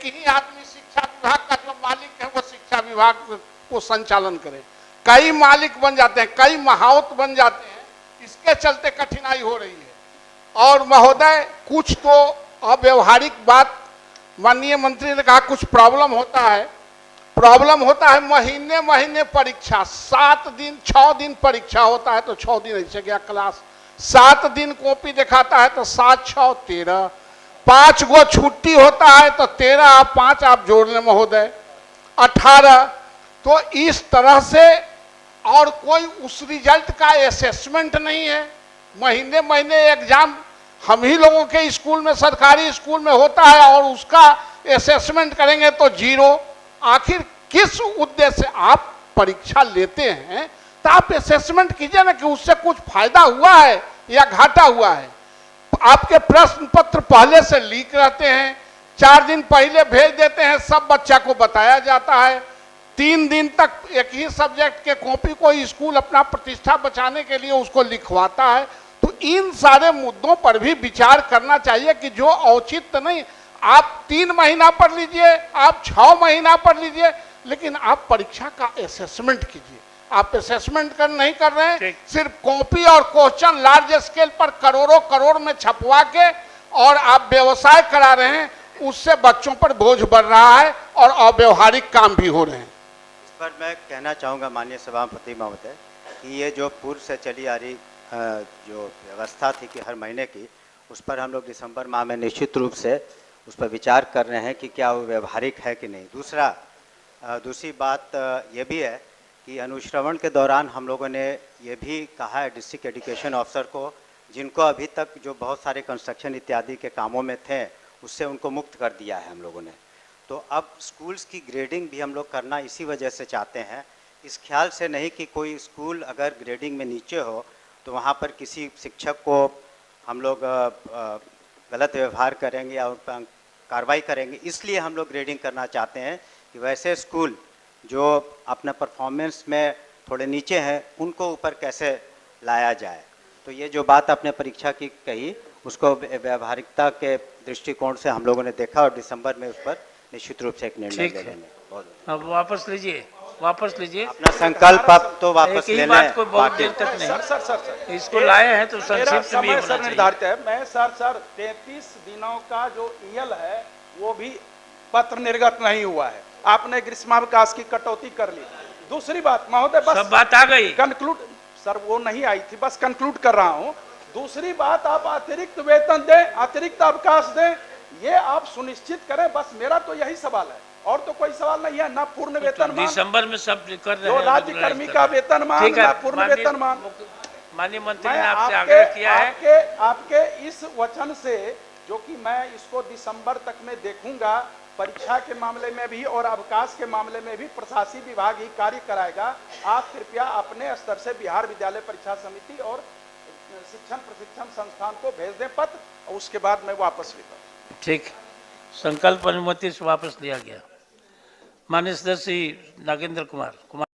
ही आदमी शिक्षा विभाग का जो मालिक है वो शिक्षा विभाग को संचालन करे। कई मालिक बन जाते हैं, कई महावत बन जाते हैं, इसके चलते कठिनाई हो रही है। और महोदय, कुछ तो अव्यवहारिक बात माननीय मंत्री ने कहा, कुछ प्रॉब्लम होता है महीने महीने परीक्षा, 7 दिन 6 दिन परीक्षा होता है तो 6 दिन ऐसे गया क्लास, 7 दिन कॉपी दिखाता है तो 7 6 13, 5 गो छुट्टी होता है तो 13 आप 5 आप जोड़ लें महोदय, 18। तो इस तरह से, और कोई उस रिजल्ट का असेसमेंट नहीं है। महीने महीने एग्जाम हम ही लोगों के स्कूल में, सरकारी स्कूल में होता है, और उसका असेसमेंट करेंगे तो 0। आखिर किस उद्देश्य से आप परीक्षा लेते हैं? तो आप असेसमेंट कीजिए ना कि उससे कुछ फायदा हुआ है या घाटा हुआ है। आपके प्रश्न पत्र पहले से लीक रहते हैं, 4 दिन पहले भेज देते हैं, सब बच्चा को बताया जाता है। 3 दिन तक एक ही सब्जेक्ट के कॉपी को स्कूल अपना प्रतिष्ठा बचाने के लिए उसको लिखवाता है। तो इन सारे मुद्दों पर भी विचार करना चाहिए कि जो औचित्य नहीं, आप 3 महीना पढ़ लीजिए, आप 6 महीना पढ़ लीजिए, लेकिन आप परीक्षा का असेसमेंट कीजिए। आप असेसमेंट नहीं कर रहे हैं, सिर्फ कॉपी और क्वेश्चन लार्ज स्केल पर करोड़ों करोड़ में छपवा के और आप व्यवसाय करा रहे हैं, उससे बच्चों पर बोझ बढ़ रहा है और अव्यवहारिक काम भी हो रहे हैं। इस पर मैं कहना चाहूँगा माननीय सभापति महोदय कि ये जो पूर्व से चली आ रही जो व्यवस्था थी कि हर महीने की, उस पर हम लोग दिसंबर माह में निश्चित रूप से उस पर विचार कर रहे हैं कि क्या वो व्यवहारिक है कि नहीं। दूसरी बात ये भी है कि अनुश्रवण के दौरान हम लोगों ने ये भी कहा है डिस्ट्रिक्ट एजुकेशन ऑफिसर को, जिनको अभी तक जो बहुत सारे कंस्ट्रक्शन इत्यादि के कामों में थे उससे उनको मुक्त कर दिया है हम लोगों ने। तो अब स्कूल्स की ग्रेडिंग भी हम लोग करना इसी वजह से चाहते हैं, इस ख्याल से नहीं कि कोई स्कूल अगर ग्रेडिंग में नीचे हो तो वहाँ पर किसी शिक्षक को हम लोग गलत व्यवहार करेंगे या उन पर कार्रवाई करेंगे। इसलिए हम लोग ग्रेडिंग करना चाहते हैं कि वैसे स्कूल जो अपना परफॉर्मेंस में थोड़े नीचे हैं उनको ऊपर कैसे लाया जाए। तो ये जो बात आपने परीक्षा की कही, उसको व्यवहारिकता के दृष्टिकोण से हम लोगों ने देखा और दिसंबर में उस पर निश्चित रूप से एक निर्णय ले लेंगे। अब वापस लीजिए अपना संकल्प अब तो वापस ले लें। को बहुत देर तक नहीं सर इसको लाए हैं तो संक्षिप्त में सर निर्धारित है। मैं सर 33 दिनों का जो ईएल है वो भी पत्र निर्गत नहीं हुआ है। आपने ग्रीष्मावकाश की कटौती कर ली। दूसरी बात महोदय, बस सब बात आ गई, कंक्लूड सर वो नहीं आई थी, बस कंक्लूड कर रहा हूं। दूसरी बात, आप अतिरिक्त वेतन दें, अतिरिक्त अवकाश दें, ये आप सुनिश्चित करें। बस मेरा तो यही सवाल है, और तो कोई सवाल नहीं है। ना पूर्ण वेतन दिसंबर में सब कर रहे हैं, जो राज्य कर्मी का वेतन मान, ना पूर्ण वेतन मान। माननीय मंत्री ने आपसे आग्रह किया है आपके इस वचन से, जो कि मैं इसको दिसंबर तक में देखूंगा, परीक्षा के मामले में भी और अवकाश के मामले में भी प्रशासकीय विभाग ही कार्य कराएगा। आप कृपया अपने स्तर से बिहार विद्यालय परीक्षा समिति और शिक्षण प्रशिक्षण संस्थान को भेज दें पत्र, और उसके बाद मैं वापस लेता हूँ। ठीक, संकल्प अनुमति से वापस लिया गया। माननीय सदस्य नागेंद्र कुमार।